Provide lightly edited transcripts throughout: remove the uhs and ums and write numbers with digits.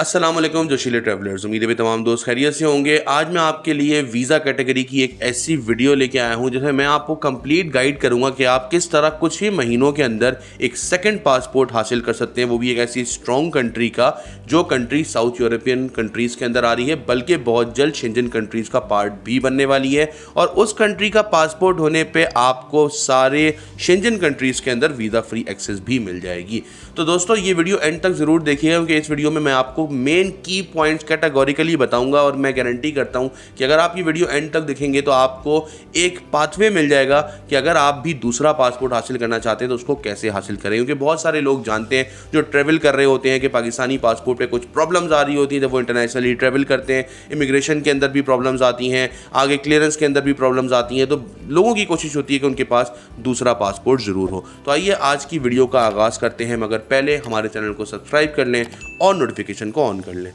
अस्सलाम वालेकुम जोशीले ट्रैवलर्स। उम्मीद है तमाम दोस्त खैरियत से होंगे। आज मैं आपके लिए वीज़ा कैटेगरी की एक ऐसी वीडियो लेके आया हूं जिसमें मैं आपको कंप्लीट गाइड करूंगा कि आप किस तरह कुछ ही महीनों के अंदर एक सेकंड पासपोर्ट हासिल कर सकते हैं, वो भी एक ऐसी स्ट्रॉन्ग कंट्री का जो कंट्री साउथ यूरोपियन कंट्रीज़ के अंदर आ रही है, बल्कि बहुत जल्द शेंजन कंट्रीज़ का पार्ट भी बनने वाली है। और उस कंट्री का पासपोर्ट होने पर आपको सारे शेंजन कंट्रीज़ के अंदर वीज़ा फ्री एक्सेस भी मिल जाएगी। तो दोस्तों ये वीडियो एंड तक ज़रूर देखिएगा, क्योंकि इस वीडियो में मैं आपको मेन की पॉइंट्स कैटेगोरिकली बताऊंगा और मैं गारंटी करता हूं कि अगर आप ये वीडियो एंड तक देखेंगे तो आपको एक पाथवे मिल जाएगा कि अगर आप भी दूसरा पासपोर्ट हासिल करना चाहते हैं तो उसको कैसे हासिल करें। क्योंकि बहुत सारे लोग जानते हैं जो ट्रैवल कर रहे होते हैं कि पाकिस्तानी पासपोर्ट पे कुछ प्रॉब्लम्स आ रही होती हैं जब वो इंटरनेशनली ट्रैवल करते हैं, इमिग्रेशन के अंदर भी प्रॉब्लम्स आती हैं, आगे क्लियरेंस के अंदर भी प्रॉब्लम्स आती हैं, तो लोगों की कोशिश होती है कि उनके पास दूसरा पासपोर्ट ज़रूर हो। तो आइए आज की वीडियो का आगाज़ करते हैं, मगर पहले हमारे चैनल को सब्सक्राइब कर लें और नोटिफिकेशन को ऑन कर लें।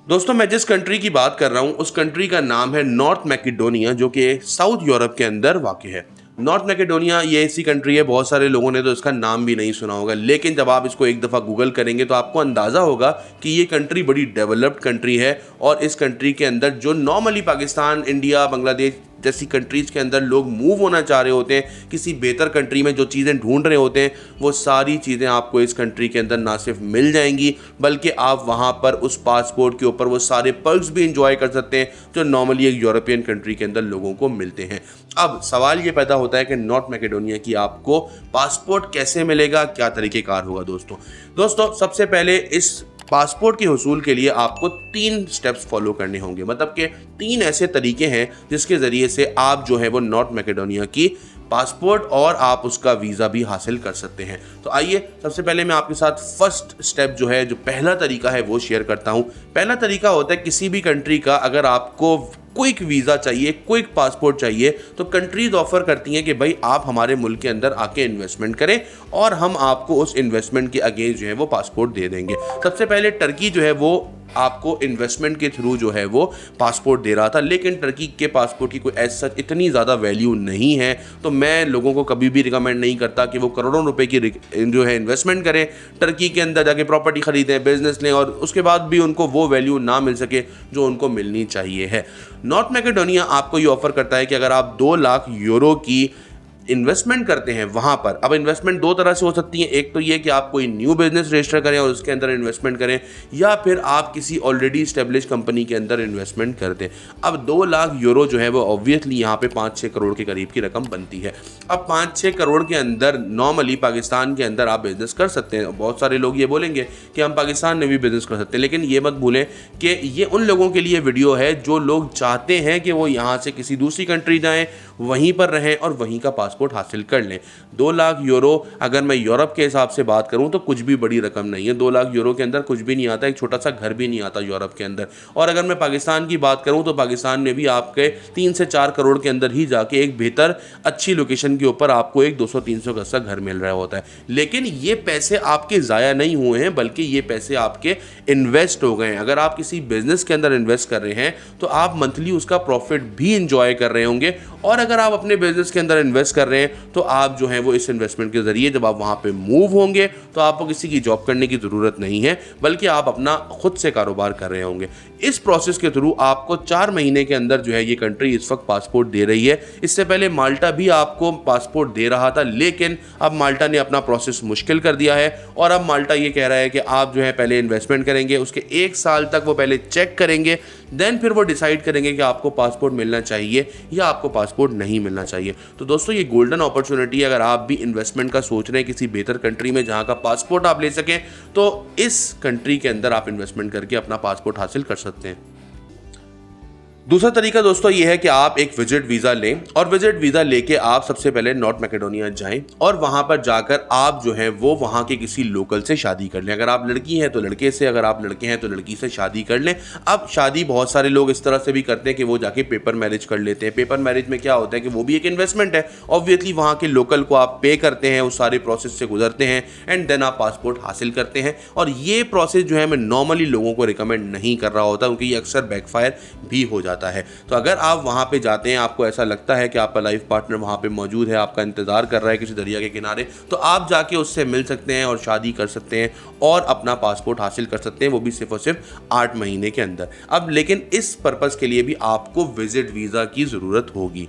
दोस्तों मैं जिस कंट्री की बात कर रहा हूं उस कंट्री का नाम है नॉर्थ मैकेडोनिया, जो कि साउथ यूरोप के अंदर वाक़ है। नॉर्थ मैकेडोनिया ये ऐसी कंट्री है, बहुत सारे लोगों ने तो इसका नाम भी नहीं सुना होगा, लेकिन जब आप इसको एक दफ़ा गूगल करेंगे तो आपको अंदाज़ा होगा कि ये कंट्री बड़ी डेवलप्ड कंट्री है। और इस कंट्री के अंदर जो नॉर्मली पाकिस्तान, इंडिया, बांग्लादेश जैसी कंट्रीज़ के अंदर लोग मूव होना चाह रहे होते हैं, किसी बेहतर कंट्री में जो चीज़ें ढूंढ रहे होते हैं, वो सारी चीज़ें आपको इस कंट्री के अंदर ना सिर्फ मिल जाएंगी बल्कि आप वहाँ पर उस पासपोर्ट के ऊपर वो सारे पर्क्स भी इंजॉय कर सकते हैं जो नॉर्मली एक यूरोपियन कंट्री के अंदर लोगों को मिलते हैं। अब सवाल ये पैदा होता है कि नॉर्थ मैकेडोनिया की आपको पासपोर्ट कैसे मिलेगा, क्या तरीक़ेकार होगा। दोस्तों सबसे पहले इस पासपोर्ट के हुसूल के लिए आपको 3 स्टेप्स फॉलो करने होंगे, मतलब कि 3 ऐसे तरीके हैं जिसके ज़रिए से आप जो है वो नॉर्थ मैकेडोनिया की पासपोर्ट और आप उसका वीज़ा भी हासिल कर सकते हैं। तो आइए सबसे पहले मैं आपके साथ फर्स्ट स्टेप जो है, जो पहला तरीका है वो शेयर करता हूँ। पहला तरीका होता है किसी भी कंट्री का अगर आपको क्विक वीज़ा चाहिए, क्विक पासपोर्ट चाहिए, तो कंट्रीज़ ऑफ़र करती हैं कि भाई आप हमारे मुल्क के अंदर आके इन्वेस्टमेंट करें और हम आपको उस इन्वेस्टमेंट के अगेंस्ट जो है वो पासपोर्ट दे देंगे। सबसे पहले टर्की जो है वो आपको इन्वेस्टमेंट के थ्रू जो है वो पासपोर्ट दे रहा था, लेकिन टर्की के पासपोर्ट की कोई एज सच इतनी ज़्यादा वैल्यू नहीं है। तो मैं लोगों को कभी भी रिकमेंड नहीं करता कि वो करोड़ों रुपए की जो है इन्वेस्टमेंट करें, टर्की के अंदर जाके प्रॉपर्टी ख़रीदें, बिजनेस लें और उसके बाद भी उनको वो वैल्यू ना मिल सके जो उनको मिलनी चाहिए है। नॉर्थ मैकेडोनिया आपको ये ऑफ़र करता है कि अगर आप 2 लाख यूरो की इन्वेस्टमेंट करते हैं वहाँ पर, अब इन्वेस्टमेंट 2 तरह से हो सकती है। एक तो ये कि आप कोई न्यू बिजनेस रजिस्टर करें और उसके अंदर इन्वेस्टमेंट करें, या फिर आप किसी ऑलरेडी इस्टेब्लिश कंपनी के अंदर इन्वेस्टमेंट कर दें। अब 2 लाख यूरो जो है वो ऑब्वियसली यहाँ पे 5-6 करोड़ के करीब की रकम बनती है। अब 5-6 करोड़ के अंदर नॉर्मली पाकिस्तान के अंदर आप बिज़नेस कर सकते हैं। बहुत सारे लोग ये बोलेंगे कि हम पाकिस्तान में भी बिज़नेस कर सकते हैं, लेकिन ये मत भूलें कि ये उन लोगों के लिए वीडियो है जो लोग चाहते हैं कि वो यहाँ से किसी दूसरी कंट्री जाएँ, वहीं पर रहें और वहीं का पासपोर्ट हासिल कर लें। 2 लाख यूरो अगर मैं यूरोप के हिसाब से बात करूं तो कुछ भी बड़ी रकम नहीं है। 2 लाख यूरो के अंदर कुछ भी नहीं आता, एक छोटा सा घर भी नहीं आता यूरोप के अंदर। और अगर मैं पाकिस्तान की बात करूं तो पाकिस्तान में भी आपके 3 से 4 करोड़ के अंदर ही जाके एक बेहतर अच्छी लोकेशन के ऊपर आपको एक 200-300 गज का घर मिल रहा होता है। लेकिन ये पैसे आपके ज़ाया नहीं हुए हैं, बल्कि ये पैसे आपके इन्वेस्ट हो गए हैं। अगर आप किसी बिजनेस के अंदर इन्वेस्ट कर रहे हैं तो आप मंथली उसका प्रॉफिट भी इंजॉय कर रहे होंगे, और अगर आप अपने बिजनेस के अंदर इन्वेस्ट कर रहे हैं तो आप जो है वो इस इन्वेस्टमेंट के ज़रिए जब आप वहाँ पे मूव होंगे तो आपको किसी की जॉब करने की ज़रूरत नहीं है, बल्कि आप अपना खुद से कारोबार कर रहे होंगे। इस प्रोसेस के थ्रू आपको 4 महीने के अंदर जो है ये कंट्री इस वक्त पासपोर्ट दे रही है। इससे पहले माल्टा भी आपको पासपोर्ट दे रहा था, लेकिन अब माल्टा ने अपना प्रोसेस मुश्किल कर दिया है और अब माल्टा ये कह रहा है कि आप जो है पहले इन्वेस्टमेंट करेंगे, उसके 1 साल तक वो पहले चेक करेंगे, देन फिर वो डिसाइड करेंगे कि आपको पासपोर्ट मिलना चाहिए या आपको पासपोर्ट नहीं मिलना चाहिए। तो दोस्तों ये गोल्डन अपॉर्चुनिटी, अगर आप भी इन्वेस्टमेंट का सोच रहे हैं किसी बेहतर कंट्री में जहां का पासपोर्ट आप ले सकें, तो इस कंट्री के अंदर आप इन्वेस्टमेंट करके अपना पासपोर्ट हासिल कर सकते हैं। दूसरा तरीका दोस्तों ये है कि आप एक विजिट वीज़ा लें और विजिट वीज़ा लेके आप सबसे पहले नॉर्थ मैकेडोनिया जाएं और वहाँ पर जाकर आप जो है वो वहाँ के किसी लोकल से शादी कर लें। अगर आप लड़की हैं तो लड़के से, अगर आप लड़के हैं तो लड़की से शादी कर लें। अब शादी बहुत सारे लोग इस तरह से भी करते हैं कि वो जाके पेपर मैरिज कर लेते हैं। पेपर मैरिज में क्या होता है कि वो भी एक इन्वेस्टमेंट है। ऑब्वियसली वहाँ के लोकल को आप पे करते हैं, उस सारे प्रोसेस से गुजरते हैं एंड देन आप पासपोर्ट हासिल करते हैं। और ये प्रोसेस जो है मैं नॉर्मली लोगों को रिकमेंड नहीं कर रहा होता, क्योंकि ये अक्सर बैकफायर भी हो जाता जाता है। तो अगर आप वहाँ पे जाते हैं, आपको ऐसा लगता है कि आपका लाइफ पार्टनर वहाँ पे मौजूद है, आपका इंतज़ार कर रहा है किसी दरिया के किनारे, तो आप जाके उससे मिल सकते हैं और शादी कर सकते हैं और अपना पासपोर्ट हासिल कर सकते हैं, वो भी सिर्फ और सिर्फ 8 महीने के अंदर। अब लेकिन इस पर्पज़ के लिए भी आपको विजिट वीज़ा की ज़रूरत होगी।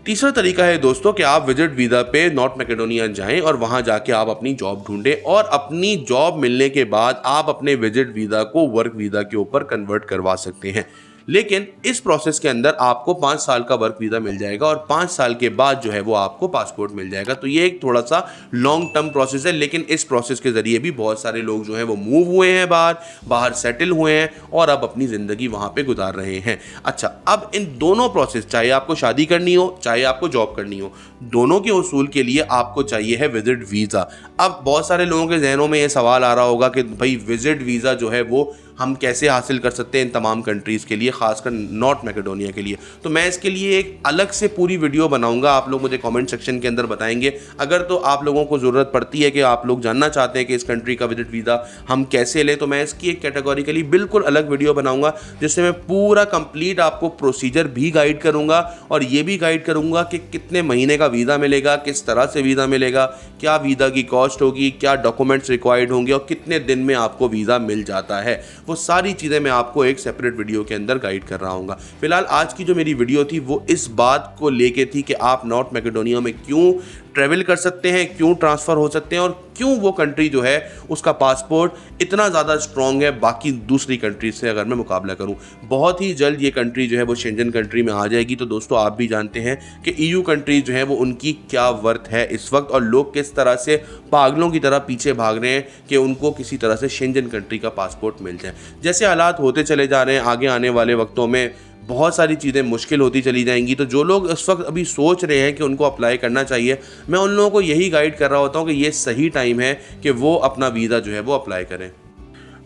तीसरा तरीका है दोस्तों कि आप विजिट वीज़ा पे नॉर्थ मैकेडोनिया जाएं और वहां जाके आप अपनी जॉब ढूंढें और अपनी जॉब मिलने के बाद आप अपने विजिट वीज़ा को वर्क वीज़ा के ऊपर कन्वर्ट करवा सकते हैं। लेकिन इस प्रोसेस के अंदर आपको 5 साल का वर्क वीज़ा मिल जाएगा और 5 साल के बाद जो है वो आपको पासपोर्ट मिल जाएगा। तो ये एक थोड़ा सा लॉन्ग टर्म प्रोसेस है, लेकिन इस प्रोसेस के ज़रिए भी बहुत सारे लोग जो हैं वो मूव हुए हैं, बाहर सेटल हुए हैं और अब अपनी ज़िंदगी वहाँ पे गुजार रहे हैं। अच्छा, अब इन दोनों प्रोसेस, चाहे आपको शादी करनी हो चाहे आपको जॉब करनी हो, दोनों के उसूल के लिए आपको चाहिए है विजिट वीज़ा। अब बहुत सारे लोगों के जहनों में ये सवाल आ रहा होगा कि भाई विजिट वीज़ा जो है वो हम कैसे हासिल कर सकते हैं इन तमाम कंट्रीज़ के लिए, खासकर नॉर्थ मैकेडोनिया के लिए। तो मैं इसके लिए एक अलग से पूरी वीडियो बनाऊंगा, आप लोग मुझे कमेंट सेक्शन के अंदर बताएंगे। अगर तो आप लोगों को ज़रूरत पड़ती है कि आप लोग जानना चाहते हैं कि इस कंट्री का विजिट वीज़ा हम कैसे लें, तो मैं इसकी एक कैटेगोरिकली बिल्कुल अलग वीडियो बनाऊंगा जिससे मैं पूरा कंप्लीट आपको प्रोसीजर भी गाइड करूँगा और ये भी गाइड करूँगा कि कितने महीने का वीज़ा मिलेगा, किस तरह से वीज़ा मिलेगा, क्या वीज़ा की कॉस्ट होगी, क्या डॉक्यूमेंट्स रिक्वायर्ड होंगे और कितने दिन में आपको वीज़ा मिल जाता है। वो सारी चीज़ें मैं आपको एक सेपरेट वीडियो के अंदर गाइड कर रहा हूँ। फिलहाल आज की जो मेरी वीडियो थी वो इस बात को लेके थी कि आप नॉर्थ मैकेडोनिया में क्यों ट्रैवल कर सकते हैं, क्यों ट्रांसफ़र हो सकते हैं और क्यों वो कंट्री जो है उसका पासपोर्ट इतना ज़्यादा स्ट्रॉन्ग है बाकी दूसरी कंट्रीज से अगर मैं मुकाबला करूं। बहुत ही जल्द ये कंट्री जो है वो शेंजन कंट्री में आ जाएगी। तो दोस्तों आप भी जानते हैं कि EU कंट्रीज जो है वो उनकी क्या वर्थ है इस वक्त और लोग किस तरह से पागलों की तरह पीछे भाग रहे हैं कि उनको किसी तरह से शेंजन कंट्री का पासपोर्ट मिल जाए। जैसे हालात होते चले जा रहे हैं, आगे आने वाले वक्तों में बहुत सारी चीज़ें मुश्किल होती चली जाएंगी। तो जो लोग इस वक्त अभी सोच रहे हैं कि उनको अप्लाई करना चाहिए, मैं उन लोगों को यही गाइड कर रहा होता हूँ कि ये सही टाइम है कि वो अपना वीज़ा जो है वो अप्लाई करें।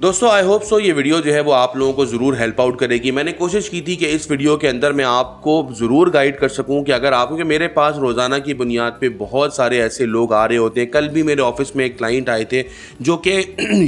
दोस्तों आई होप सो ये वीडियो जो है वो आप लोगों को ज़रूर हेल्प आउट करेगी। मैंने कोशिश की थी कि इस वीडियो के अंदर मैं आपको ज़रूर गाइड कर सकूं कि अगर आपको, कि मेरे पास रोज़ाना की बुनियाद पे बहुत सारे ऐसे लोग आ रहे होते हैं। कल भी मेरे ऑफिस में एक क्लाइंट आए थे जो कि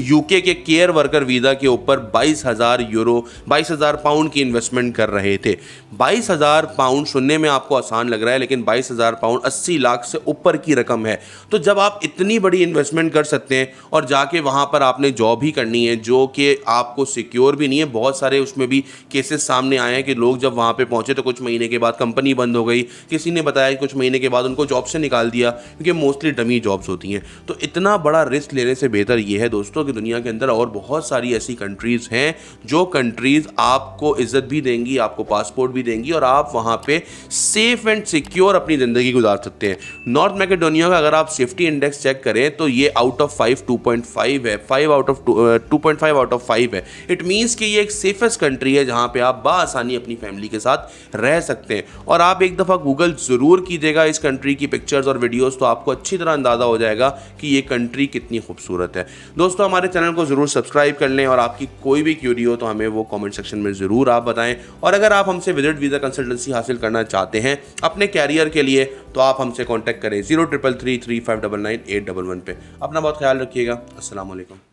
UK के केयर वर्कर वीज़ा के ऊपर 22,000 पाउंड की इन्वेस्टमेंट कर रहे थे। 22,000 पाउंड सुनने में आपको आसान लग रहा है, लेकिन 22,000 पाउंड 80 लाख से ऊपर की रकम है। तो जब आप इतनी बड़ी इन्वेस्टमेंट कर सकते हैं और जाके वहाँ पर आपने जॉब ही करनी है जो कि आपको सिक्योर भी नहीं है, बहुत सारे उसमें भी केसेस सामने आए हैं कि लोग जब वहाँ पे पहुँचे तो कुछ महीने के बाद कंपनी बंद हो गई, किसी ने बताया कि कुछ महीने के बाद उनको जॉब से निकाल दिया, क्योंकि मोस्टली डमी जॉब्स होती हैं। तो इतना बड़ा रिस्क लेने से बेहतर ये है दोस्तों कि दुनिया के अंदर और बहुत सारी ऐसी कंट्रीज़ हैं जो कंट्रीज़ आपको इज़्ज़त भी देंगी, आपको पासपोर्ट भी देंगी और आप वहाँ पर सेफ़ एंड सिक्योर अपनी ज़िंदगी गुजार सकते हैं। नॉर्थ मैकेडोनिया का अगर आप सेफ्टी इंडेक्स चेक करें तो ये आउट ऑफ 5 2.5 है, 5 आउट ऑफ 2.5 आउट ऑफ 5 है। इट मीन्स कि ये एक सेफेस्ट कंट्री है जहाँ पे आप बाआसानी अपनी फैमिली के साथ रह सकते हैं। और आप एक दफ़ा गूगल ज़रूर कीजिएगा इस कंट्री की पिक्चर्स और वीडियोस, तो आपको अच्छी तरह अंदाज़ा हो जाएगा कि ये कंट्री कितनी खूबसूरत है। दोस्तों हमारे चैनल को ज़रूर सब्सक्राइब कर लें और आपकी कोई भी क्यूरी हो तो हमें वो कॉमेंट सेक्शन में ज़रूर आप बताएं। और अगर आप हमसे विजिट वीज़ा कंसल्टेंसी हासिल करना चाहते हैं अपने कैरियर के लिए तो आप हमसे कॉन्टैक्ट करें 03333599 811 पे। अपना बहुत ख्याल रखिएगा। अस्सलाम वालेकुम।